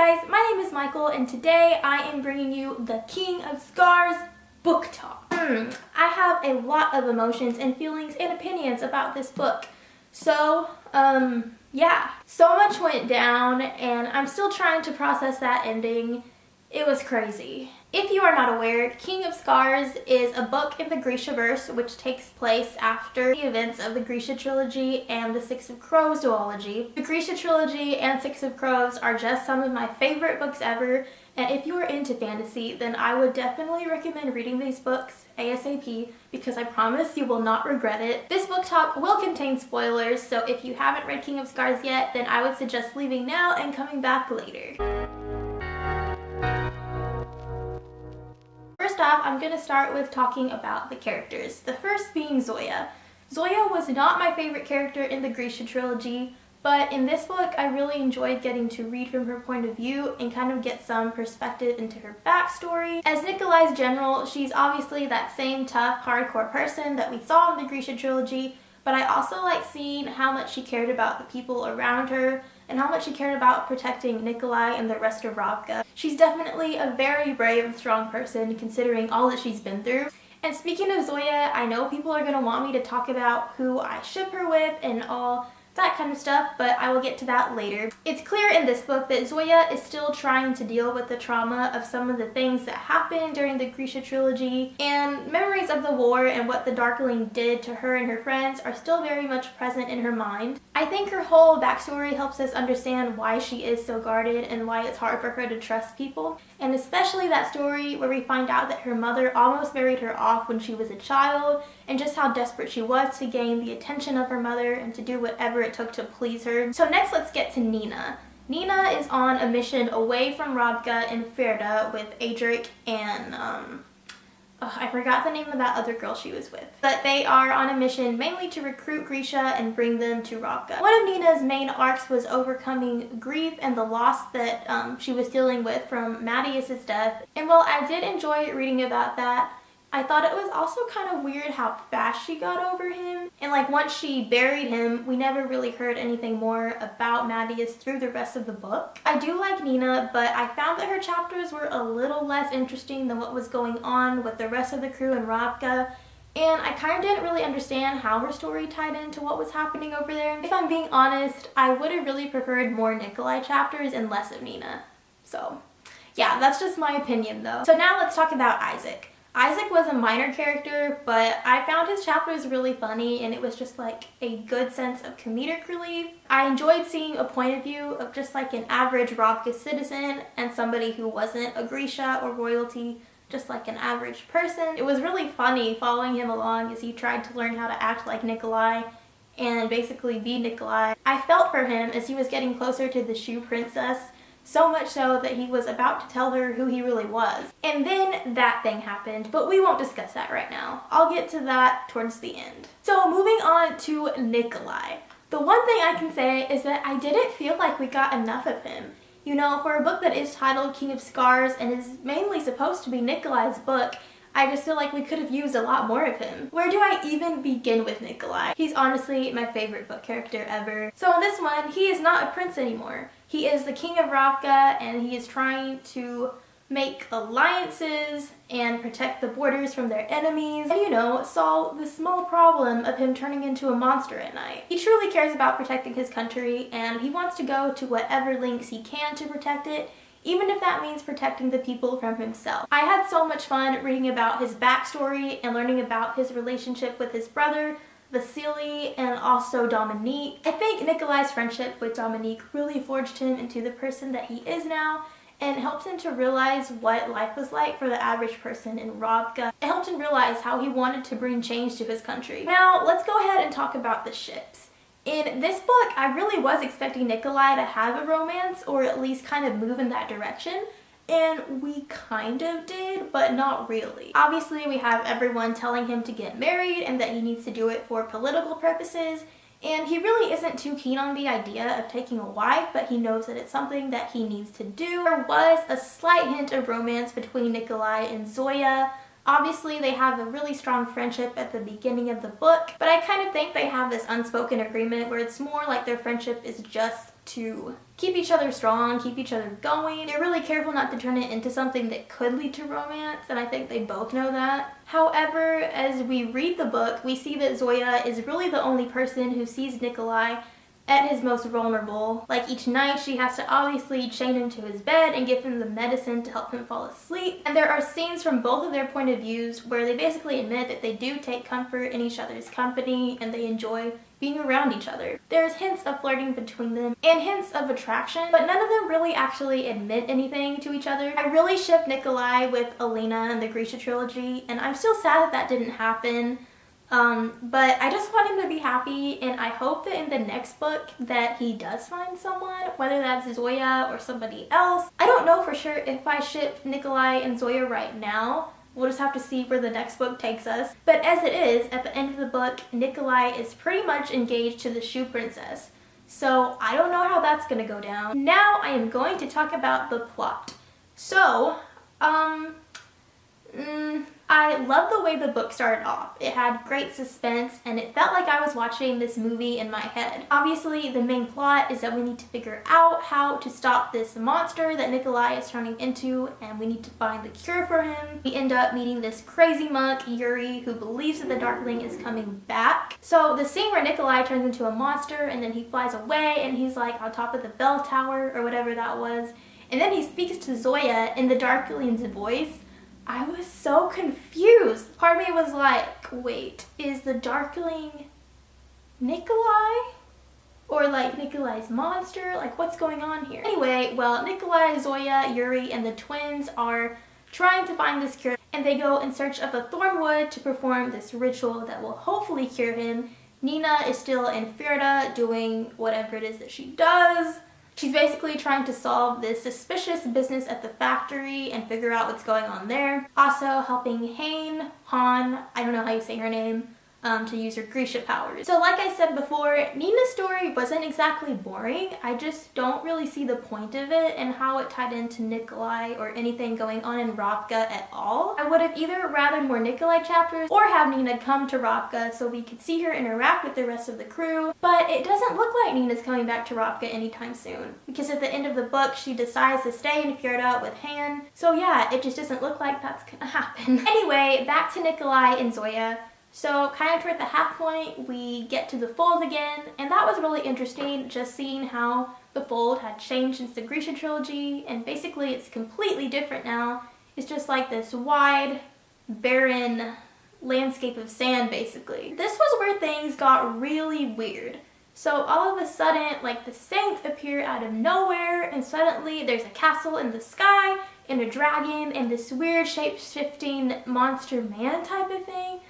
guys, my name is Michael and today I am bringing you the King of Scars book talk. I have a lot of emotions and feelings and opinions about this book. So, yeah. So much went down and I'm still trying to process that ending. It was crazy. If you are not aware, King of Scars is a book in the Grishaverse which takes place after the events of the Grisha trilogy and the Six of Crows duology. The Grisha trilogy and Six of Crows are just some of my favorite books ever, and if you are into fantasy, then I would definitely recommend reading these books ASAP because I promise you will not regret it. This book talk will contain spoilers, so if you haven't read King of Scars yet, then I would suggest leaving now and coming back later. First off, I'm going to start with talking about the characters. The first being Zoya. Zoya was not my favorite character in the Grisha trilogy, but in this book I really enjoyed getting to read from her point of view and kind of get some perspective into her backstory. As Nikolai's general, she's obviously that same tough, hardcore person that we saw in the Grisha trilogy, but I also like seeing how much she cared about the people around her and how much she cared about protecting Nikolai and the rest of Ravka. She's definitely a very brave and strong person considering all that she's been through. And speaking of Zoya, I know people are going to want me to talk about who I ship her with and all that kind of stuff, but I will get to that later. It's clear in this book that Zoya is still trying to deal with the trauma of some of the things that happened during the Grisha trilogy, and memories of the war and what the Darkling did to her and her friends are still very much present in her mind. I think her whole backstory helps us understand why she is so guarded and why it's hard for her to trust people, and especially that story where we find out that her mother almost married her off when she was a child, and just how desperate she was to gain the attention of her mother and to do whatever it took to please her. So next let's get to Nina. Nina is on a mission away from Ravka and Ferda with Adric and I forgot the name of that other girl she was with. But they are on a mission mainly to recruit Grisha and bring them to Ravka. One of Nina's main arcs was overcoming grief and the loss that she was dealing with from Mattias's death. And while I did enjoy reading about that, I thought it was also kind of weird how fast she got over him. And like once she buried him, we never really heard anything more about Mattias through the rest of the book. I do like Nina, but I found that her chapters were a little less interesting than what was going on with the rest of the crew in Ravka. And I kind of didn't really understand how her story tied into what was happening over there. If I'm being honest, I would have really preferred more Nikolai chapters and less of Nina. So yeah, that's just my opinion though. So now let's talk about Isaac. Isaac was a minor character, but I found his chapters really funny and it was just like a good sense of comedic relief. I enjoyed seeing a point of view of just like an average Ravka citizen and somebody who wasn't a Grisha or royalty, just like an average person. It was really funny following him along as he tried to learn how to act like Nikolai and basically be Nikolai. I felt for him as he was getting closer to the Shoe Princess, so much so that he was about to tell her who he really was. And then that thing happened, but we won't discuss that right now. I'll get to that towards the end. So moving on to Nikolai. The one thing I can say is that I didn't feel like we got enough of him. You know, for a book that is titled King of Scars and is mainly supposed to be Nikolai's book, I just feel like we could have used a lot more of him. Where do I even begin with Nikolai? He's honestly my favorite book character ever. So in this one, he is not a prince anymore. He is the king of Ravka and he is trying to make alliances and protect the borders from their enemies and, you know, solve the small problem of him turning into a monster at night. He truly cares about protecting his country and he wants to go to whatever lengths he can to protect it, even if that means protecting the people from himself. I had so much fun reading about his backstory and learning about his relationship with his brother, Vasily, and also Dominique. I think Nikolai's friendship with Dominique really forged him into the person that he is now and helped him to realize what life was like for the average person in Ravka. It helped him realize how he wanted to bring change to his country. Now, let's go ahead and talk about the ships. In this book, I really was expecting Nikolai to have a romance or at least kind of move in that direction. And we kind of did, but not really. Obviously, we have everyone telling him to get married and that he needs to do it for political purposes. And he really isn't too keen on the idea of taking a wife, but he knows that it's something that he needs to do. There was a slight hint of romance between Nikolai and Zoya. Obviously, they have a really strong friendship at the beginning of the book, but I kind of think they have this unspoken agreement where it's more like their friendship is just to keep each other strong, keep each other going. They're really careful not to turn it into something that could lead to romance, and I think they both know that. However, as we read the book, we see that Zoya is really the only person who sees Nikolai at his most vulnerable. Like, each night she has to obviously chain him to his bed and give him the medicine to help him fall asleep. And there are scenes from both of their point of views where they basically admit that they do take comfort in each other's company and they enjoy being around each other. There's hints of flirting between them and hints of attraction, but none of them really actually admit anything to each other. I really ship Nikolai with Alina in the Grisha trilogy, and I'm still sad that that didn't happen. But I just want him to be happy, and I hope that in the next book that he does find someone, whether that's Zoya or somebody else. I don't know for sure if I ship Nikolai and Zoya right now. We'll just have to see where the next book takes us. But as it is, at the end of the book, Nikolai is pretty much engaged to the Shoe Princess. So I don't know how that's gonna go down. Now I am going to talk about the plot. So, I love the way the book started off. It had great suspense, and it felt like I was watching this movie in my head. Obviously, the main plot is that we need to figure out how to stop this monster that Nikolai is turning into, and we need to find the cure for him. We end up meeting this crazy monk, Yuri, who believes that the Darkling is coming back. So the scene where Nikolai turns into a monster, and then he flies away, and he's like on top of the bell tower, or whatever that was, and then he speaks to Zoya in the Darkling's voice. I was so confused. Part of me was like, wait, is the Darkling Nikolai? Or like Nikolai's monster? Like, what's going on here? Anyway, well, Nikolai, Zoya, Yuri, and the twins are trying to find this cure, and they go in search of a thornwood to perform this ritual that will hopefully cure him. Nina is still in Fjerda doing whatever it is that she does. She's basically trying to solve this suspicious business at the factory and figure out what's going on there. Also helping Han, I don't know how you say her name, to use her Grisha powers. So like I said before, Nina's story wasn't exactly boring. I just don't really see the point of it and how it tied into Nikolai or anything going on in Ravka at all. I would have either rather more Nikolai chapters or have Nina come to Ravka so we could see her interact with the rest of the crew, but it doesn't look like Nina's coming back to Ravka anytime soon, because at the end of the book she decides to stay in Fjerda with Han. So yeah, it just doesn't look like that's gonna happen. Anyway, back to Nikolai and Zoya. So kind of toward the half point, we get to the fold again, and that was really interesting, just seeing how the fold had changed since the Grisha trilogy, and basically it's completely different now. It's just like this wide, barren landscape of sand, basically. This was where things got really weird. So all of a sudden, like, the saints appear out of nowhere, and suddenly there's a castle in the sky, and a dragon, and this weird shape-shifting monster man type of thing.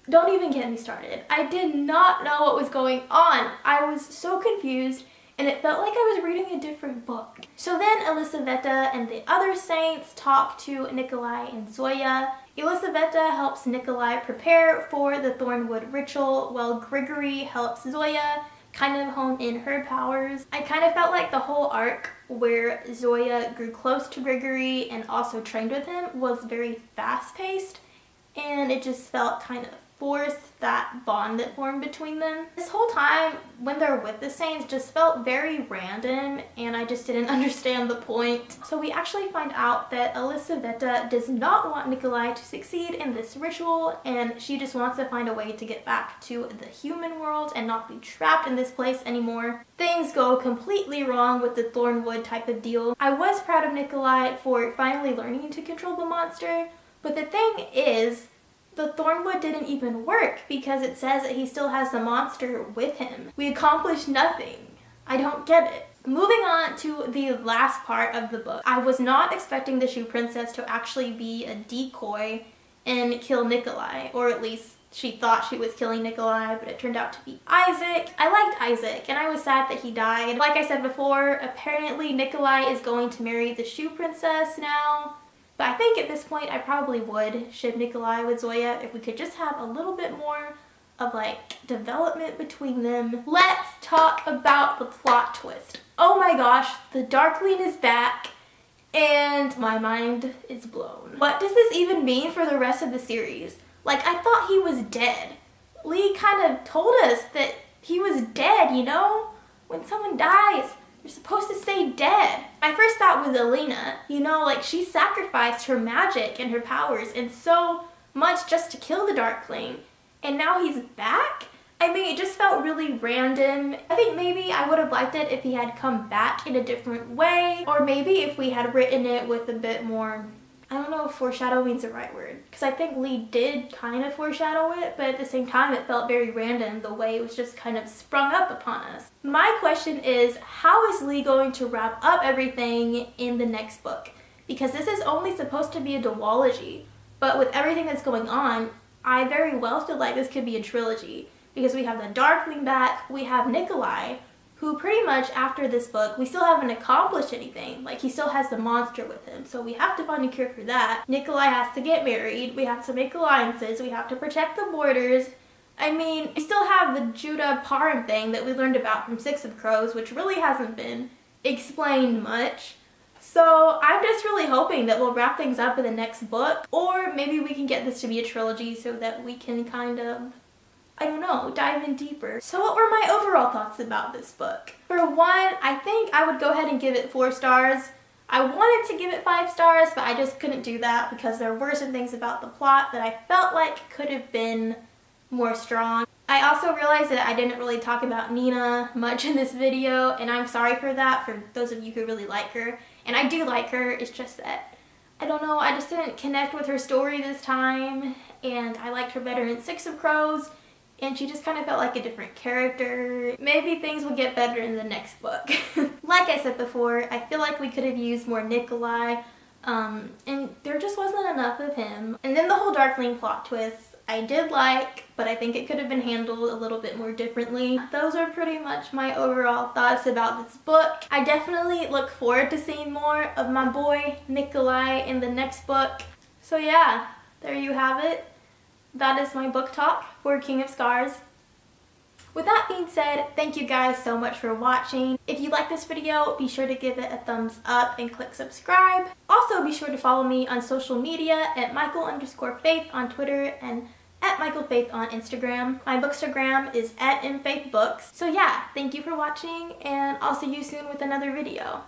Don't even get me started. I did not know what was going on. I was so confused, and it felt like I was reading a different book. So then Elisaveta and the other saints talk to Nikolai and Zoya. Elisaveta helps Nikolai prepare for the Thornwood ritual, while Grigory helps Zoya kind of hone in her powers. I kind of felt like the whole arc where Zoya grew close to Grigory and also trained with him was very fast-paced, and it just felt kind of forced, that bond that formed between them. This whole time when they're with the saints just felt very random, and I just didn't understand the point. So we actually find out that Elisaveta does not want Nikolai to succeed in this ritual, and she just wants to find a way to get back to the human world and not be trapped in this place anymore. Things go completely wrong with the Thornwood type of deal. I was proud of Nikolai for finally learning to control the monster, but the thing is, the Thornwood didn't even work because it says that he still has the monster with him. We accomplished nothing. I don't get it. Moving on to the last part of the book. I was not expecting the Shoe Princess to actually be a decoy and kill Nikolai, or at least she thought she was killing Nikolai, but it turned out to be Isaac. I liked Isaac, and I was sad that he died. Like I said before, apparently Nikolai is going to marry the Shoe Princess now. But I think at this point I probably would ship Nikolai with Zoya if we could just have a little bit more of like development between them. Let's talk about the plot twist. Oh my gosh, the Darkling is back and my mind is blown. What does this even mean for the rest of the series? Like, I thought he was dead. Lee kind of told us that he was dead, you know? when someone dies, you're supposed to say dead. My first thought was Elena. You know, like, she sacrificed her magic and her powers and so much just to kill the Darkling. And now he's back? I mean, it just felt really random. I think maybe I would have liked it if he had come back in a different way. Or maybe if we had written it with a bit more, I don't know if foreshadowing is the right word. Because I think Lee did kind of foreshadow it, but at the same time it felt very random the way it was just kind of sprung up upon us. My question is, how is Lee going to wrap up everything in the next book? Because this is only supposed to be a duology. But with everything that's going on, I very well feel like this could be a trilogy. Because we have the Darkling back, we have Nikolai, who pretty much after this book, we still haven't accomplished anything. Like, he still has the monster with him, so we have to find a cure for that. Nikolai has to get married, we have to make alliances, we have to protect the borders. I mean, we still have the Judah Parham thing that we learned about from Six of Crows, which really hasn't been explained much. So I'm just really hoping that we'll wrap things up in the next book, or maybe we can get this to be a trilogy so that we can kind of, I don't know, dive in deeper. So what were my overall thoughts about this book? For one, I think I would go ahead and give it 4 stars. I wanted to give it 5 stars, but I just couldn't do that because there were some things about the plot that I felt like could have been more strong. I also realized that I didn't really talk about Nina much in this video, and I'm sorry for that, for those of you who really like her. And I do like her, it's just that, I don't know, I just didn't connect with her story this time, and I liked her better in Six of Crows, and she just kind of felt like a different character. Maybe things will get better in the next book. Like I said before, I feel like we could have used more Nikolai, and there just wasn't enough of him. And then the whole Darkling plot twist, I did like, but I think it could have been handled a little bit more differently. Those are pretty much my overall thoughts about this book. I definitely look forward to seeing more of my boy Nikolai in the next book. So yeah, there you have it. That is my book talk for King of Scars. With that being said, thank you guys so much for watching. If you like this video, be sure to give it a thumbs up and click subscribe. Also, be sure to follow me on social media at Michael_Faith on Twitter and at Michael Faith on Instagram. My Bookstagram is at mfaithbooks. So yeah, thank you for watching, and I'll see you soon with another video.